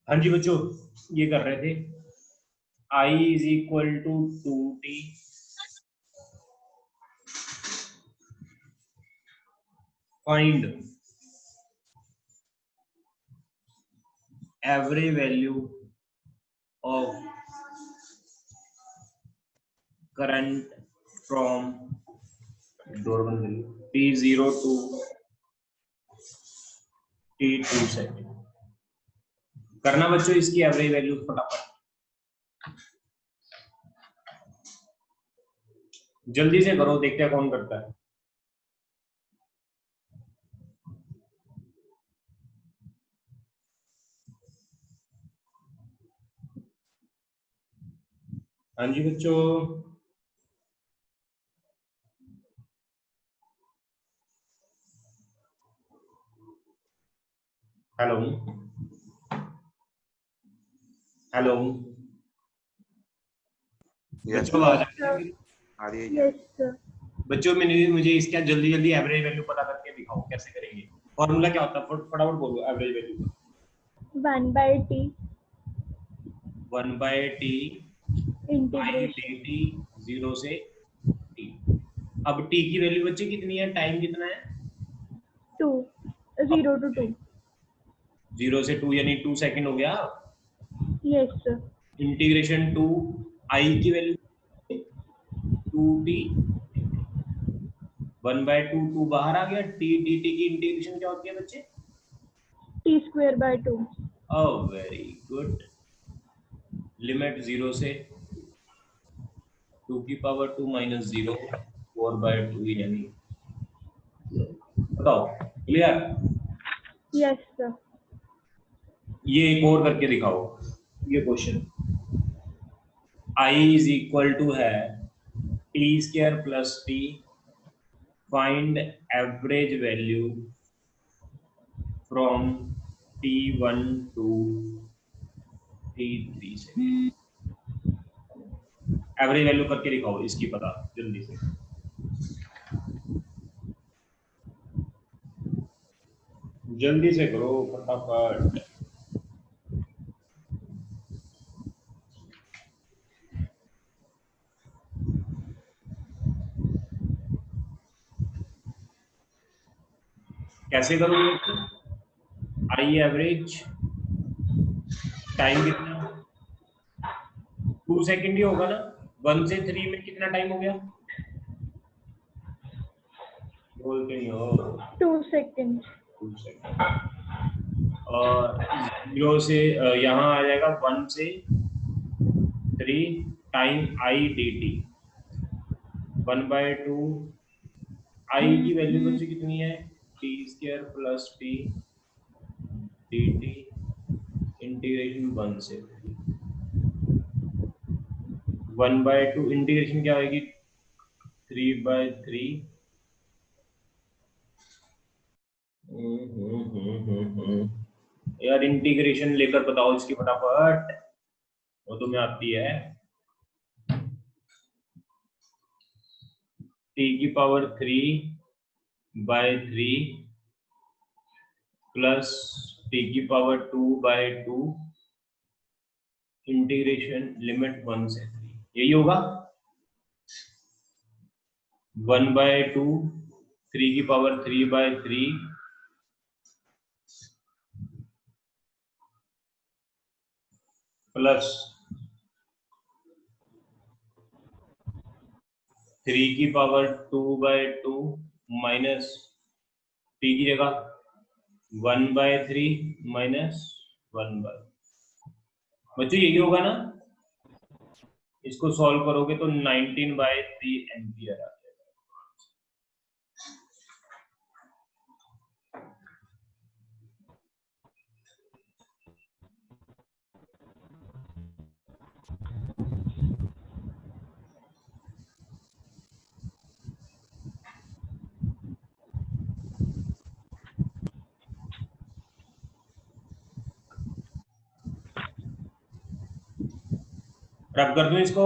हाँ जी बच्चों, ये कर रहे थे I is equal to 2t find average value of current from t0 to t2 second. करना बच्चों इसकी एवरेज वैल्यू फटाफट, जल्दी से करो, देखते हैं कौन करता है। हाँ जी बच्चों, हेलो हेलो बच्चों, आवाज आ रही है? बच्चों मुझे इसका जल्दी जल्दी एवरेज वैल्यू पता करके दिखाओ, कैसे करेंगे? फॉर्मूला क्या होता है? फटाफट बोलो एवरेज वैल्यू का। 1/t 1/t इंटीग्रेशन dt 0 से t। अब t की वैल्यू बच्चे कितनी है? टाइम कितना है? 2 0 to 2 0 से 2 यानी 2 सेकंड हो गया। Yes sir. Integration to i की वैल्यू 2t 1/2 2 बाहर आ गया। t dt की इंटीग्रेशन क्या होती है बच्चे? t²/2। Oh very good. Limit 0 से 2 की पावर 2 माइनस 0 4/2 यानी, बताओ क्लियर? Yes sir. ये एक और करके दिखाओ ये question. I is equal to है t² plus t, find average value from t1 to t3 से। एवरेज वैल्यू करके दिखाओ इसकी, पता जल्दी से। जल्दी से करो फटाफट। कैसे करोगे? आई एवरेज टाइम कितना? 2 सेकंड ही होगा ना। 1 से 3 में कितना टाइम हो गया? बोलते नहीं हो। 2 सेकंड। 2 सेकंड। और 0 से यहाँ आ जाएगा 1 से 3 टाइम आई डी टी 1/2। आई की वैल्यू बच्चे कितनी है? t² plus t dt integration 1 से 1/2 इंटीग्रेशन क्या होगी? 3/3। यार इंटीग्रेशन लेकर बताओ इसकी फटाफट, वो तुम्हें आती है। t की पावर 3/3 प्लस t की पावर 2/2 इंटीग्रेशन लिमिट 1 से 3, यही होगा। 1/2 3 की पावर 3/3 प्लस 3 की पावर 2/2 माइनस t की जगह 1/3 माइनस 1/, बच्चों यही होगा ना? इसको सॉल्व करोगे तो 19/3 एम्पियर आ जाएगा। रब कर दूं इसको?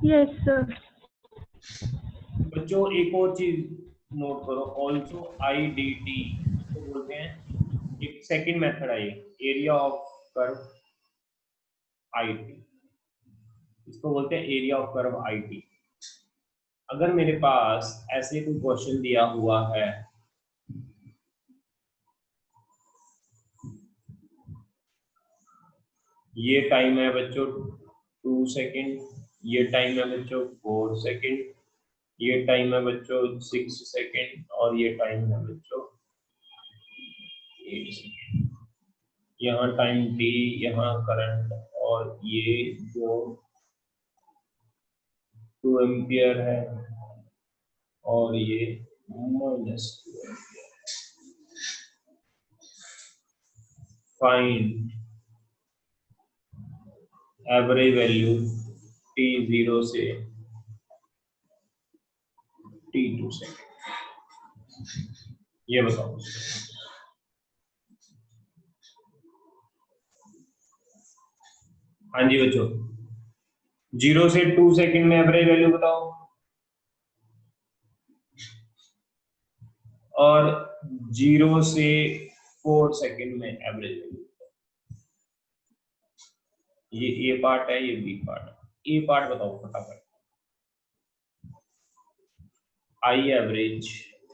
Yes, sir. बच्चों एक और चीज नोट करो, ऑल्सो आई डी टी इसको बोलते हैं, एक सेकंड मेथड है ये, area of curve I T, इसको बोलते हैं area of curve I T. अगर मेरे पास ऐसे कोई क्वेश्चन दिया हुआ है, ये टाइम है बच्चों 2 सेकेंड, ये टाइम है बच्चों 4 सेकेंड, ये टाइम है बच्चों 6 सेकेंड, और ये टाइम है बच्चों 8 सेकेंड। यहाँ टाइम टी, यहाँ करंट, और ये जो 2 एम्पियर है और ये -2 ampere. Find average value t0 से t2 सेकेंड, ये बताओ। हाँ जी बच्चों, 0 से 2 सेकेंड में एवरेज वैल्यू बताओ, और 0 से 4 सेकेंड में एवरेज वैल्यू। ये ए पार्ट है, ये बी पार्ट है। ए पार्ट बताओ फटाफट। I average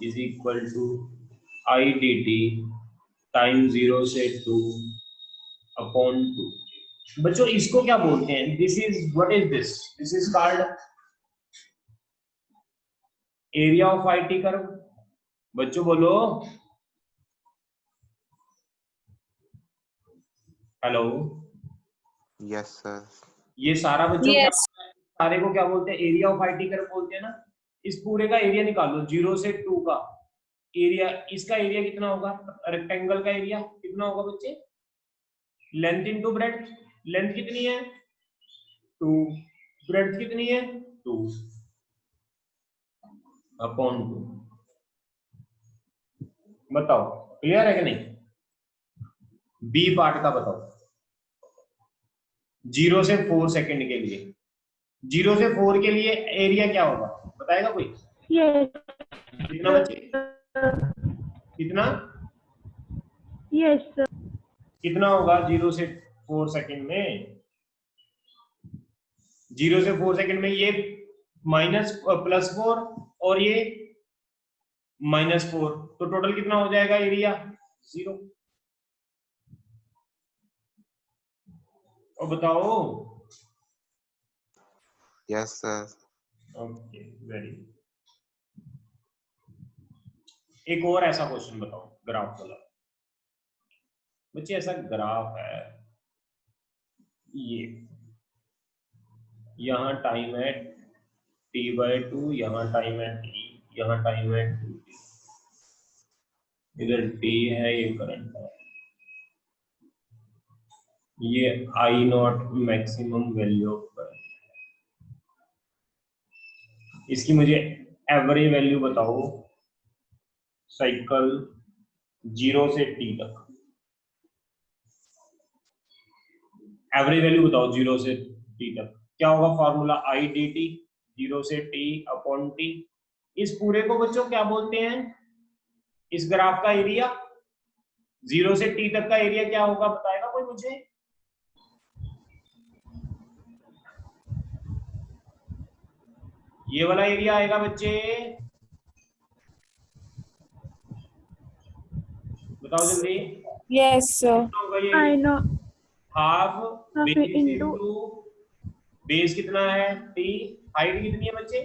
is equal to I D T time 0 से 2 अपॉन 2। बच्चों इसको क्या बोलते हैं? This is, what is this? This is called area of I T curve. बच्चों बोलो हेलो। Yes sir. ये सारा बच्चों क्या, Yes. सारे को क्या बोलते हैं? Area of I T curve बोलते हैं ना। इस पूरे का एरिया निकालो, 0 से 2 का एरिया, इसका एरिया कितना होगा? रेक्टेंगल का एरिया कितना होगा बच्चे? Length into breadth. लेंथ कितनी है? 2। ब्रेड्थ कितनी है? 2 अपॉन 2। बताओ क्लियर है कि नहीं? बी पार्ट का बताओ। 0 से 4 सेकंड के लिए, 0 से 4 के लिए एरिया क्या होगा बताएगा कोई? Yes, कितना बच्चे? कितना? yes, sir. कितना होगा 0 से 4 सेकंड में? 0 से 4 सेकंड में ये +4 और ये -4, तो टोटल कितना हो जाएगा एरिया? 0। और बताओ। Yes sir. Okay very. एक और ऐसा क्वेश्चन बताओ ग्राफ वाला। बच्चे ऐसा ग्राफ है, ये यहाँ टाइम है t/2, यहाँ टाइम है t, यहाँ टाइम है 2t, इधर t है, ये करंट है, ये I0 maximum value of current. इसकी मुझे एवरेज वैल्यू बताओ साइकिल 0 से t तक। एवरेज वैल्यू बताओ 0 से t तक। क्या होगा फॉर्मूला? आई डी टी 0 से t अपॉन t। इस पूरे को बच्चों क्या बोलते हैं? इस ग्राफ का एरिया, 0 से t तक का एरिया क्या होगा बताएगा कोई मुझे? ये वाला एरिया आएगा बच्चे, बताओ जल्दी। Yes, sir. कितना होगा ये? I know. Half Half base into- into base कितना है? t। हाइट कितनी है बच्चे?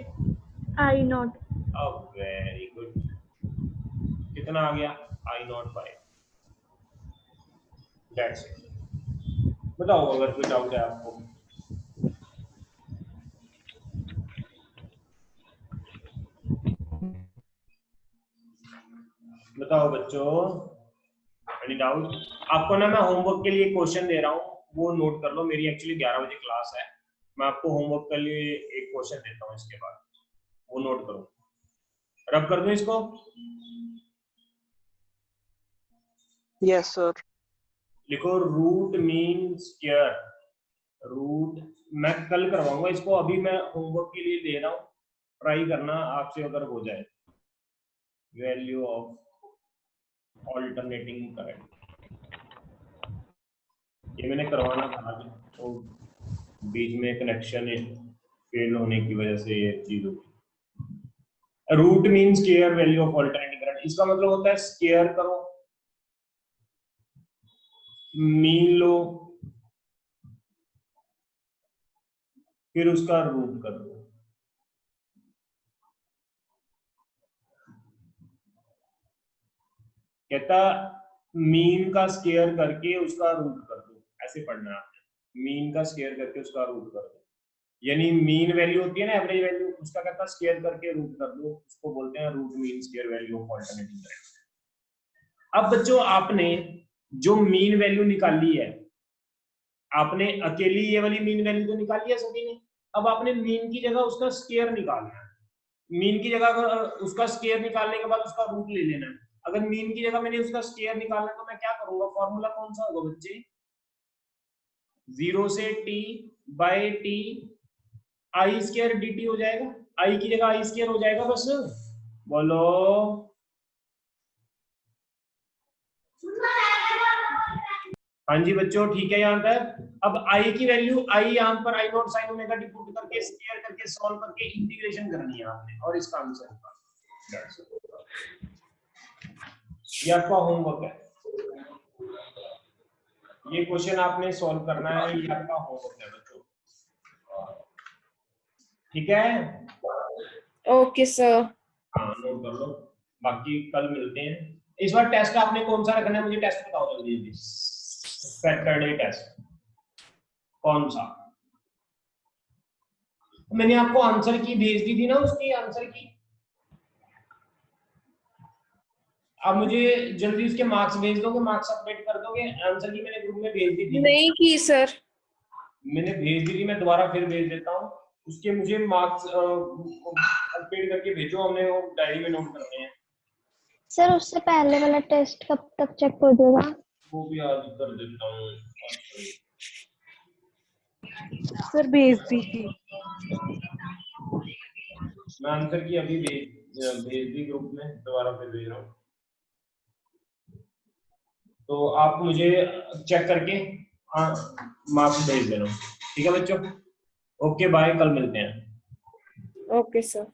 I0. अब वेरी गुड, कितना आ गया? I0/5। That's it. बताओ अगर कोई डाउट है आपको। बताओ बच्चों, एनी डाउट? आपको ना मैं होमवर्क के लिए क्वेश्चन दे रहा हूँ, वो नोट कर लो। मेरी एक्चुअली 11 बजे क्लास है, मैं आपको होमवर्क के लिए एक क्वेश्चन देता हूँ, इसके बाद वो नोट करो। रब कर दूं इसको? Yes sir. लिखो रूट मीन स्क्वायर। रूट मैं कल करवाऊंगा इसको, अभी मैं होमवर्क के लिए दे रहा हूँ, ट्राई करना आपसे अगर हो जाए। वैल्यू ऑफ ऑल्टरनेटिंग करंट, ये मैंने करवाना था तो बीच में कनेक्शन फेल होने की वजह से ये चीज होगी। Root mean square value of alternating current, इसका मतलब होता है स्क्वायर करो, मीन लो, फिर उसका रूट कर दो। कहता मीन का स्क्वायर करके उसका रूट कर दो, ऐसे पढ़ना है आपने, मीन का स्क्वायर करके उसका रूट कर दो। यानी मीन वैल्यू होती है ना, एवरेज वैल्यू, उसका कहता स्क्वायर करके रूट कर दो, उसको बोलते हैं root mean square value of alternating current. अब बच्चों आपने जो मीन वैल्यू निकाली है, आपने अकेली ये वाली मीन वैल्यू तो निकाली है सभी ने, अब आपने मीन की जगह उसका स्क्वायर निकालना है। मीन की जगह उसका स्क्वायर निकालने के बाद उसका रूट ले लेना है। अगर मीन की जगह मैंने उसका स्क्वायर निकालना है तो मैं क्या करूंगा, फॉर्मूला कौन सा होगा बच्चे? 0 से t बाय t आई स्क्वायर dt हो जाएगा, आई की जगह आई स्क्वायर हो जाएगा बस। बोलो हाँ जी बच्चों, ठीक है यहाँ तक। अब आई की वैल्यू, आई यहाँ पर I naught sine omega T put करके स्क्वायर करके सॉल्व करके इंटीग्रेशन करनी है आपने, और इसका आंसर होगा। ये आपका होमवर्क है, ये क्वेश्चन आपने सॉल्व करना है, ये आपका होमवर्क है बच्चों, ठीक है? Okay sir. हाँ नोट कर लो, बाकी कल मिलते हैं। इस बार टेस्ट आपने कौन सा रखना है, मुझे टेस्ट बताओ जल्दी जल्दी। सैटरडे टेस्ट कौन सा? मैंने आपको आंसर की भेज दी थी ना, उसकी आंसर की। आप मुझे जल्दी उसके मार्क्स भेज दोगे, मार्क्स अपडेट कर दोगे? आंसर की मैंने ग्रुप में भेज दी थी। नहीं की सर। मैंने भेज दी थी, मैं दोबारा फिर भेज देता हूँ। उसके मुझे मार्क्स अपडेट करके भेजो, हमने वो डायरी में नोट करने हैं। सर उससे पहले वाला टेस्ट कब तक चेक हो जाएगा? वो भी आज कर देता हूँ। सर भेज दीजिए। मैं आंसर की अभी भेज दी ग्रुप में, दोबारा फिर भेज रहा हूँ, तो आप मुझे चेक करके मार्क्स भेज देना, ठीक है बच्चों? ओके बाय, कल मिलते हैं। Okay sir.